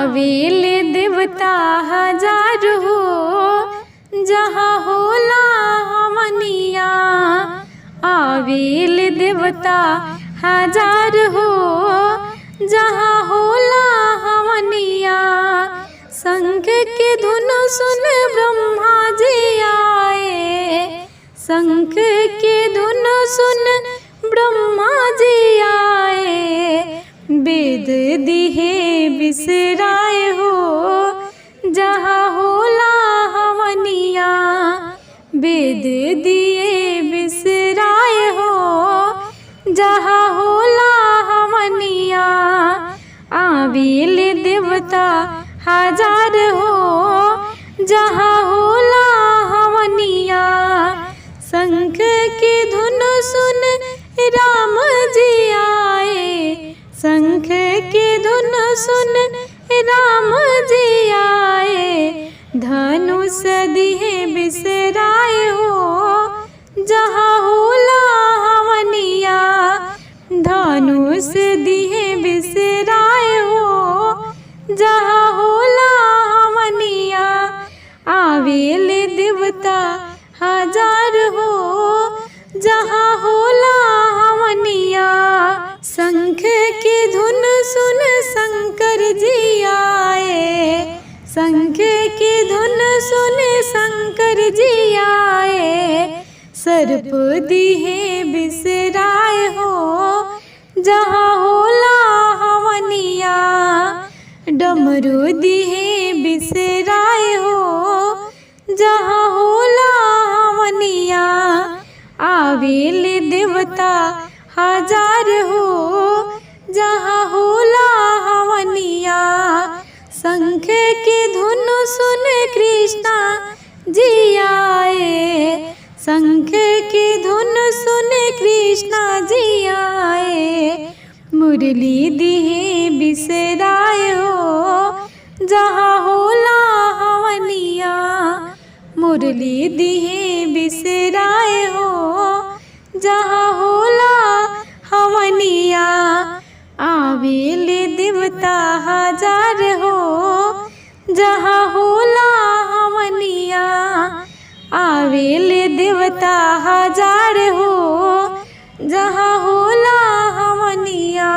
आवेल देवता हजार हो जहाँ होला हमनिया। आवेल देवता हजार हो जहाँ होला हमनिया। शंख के धुन सुन ब्रह्मा जी आए। शंख के धुन सुन ब्रह्मा जी आए। वेद दिहे बिसराए हो जहाँ होला हमनिया। वेद दिए बिसराए हो जहाँ होला हमनिया। आवेल देवता हजार हो जहाँ होला हमनिया। शंख की धुन सुन राम जी आए। शंख की धुन सुन राम जी आए। धनुष दिहे बिसराए हो जहाँ होला हमनिया। धनुष दिहे बिसराए हो जहाँ होला हमनिया। आवेल देवता हजार हो जहाँ होला हमनिया। शंख की धुन सुन शंकर जी आए। शंख की धुन सुन शंकर जी आए। सर्प दिहे बिसराए हो जहाँ होला हमनिया। डमरू दिहे बिसराए हो जहाँ होला हमनिया। आवेल देवता हजार हो जहाँ होला हमनिया। शंख की धुन सुन कृष्णा जी आए। शंख की धुन सुन कृष्णा जी आए। मुरली दिहे बिसराए हो जहाँ होला हमनिया। मुरली दिहे बिसराए हो जहाँ होला हमनिया। आवेल देवता हजार हो जहाँ होला हमनिया। आवेल देवता हजार हो जहाँ होला हमनिया।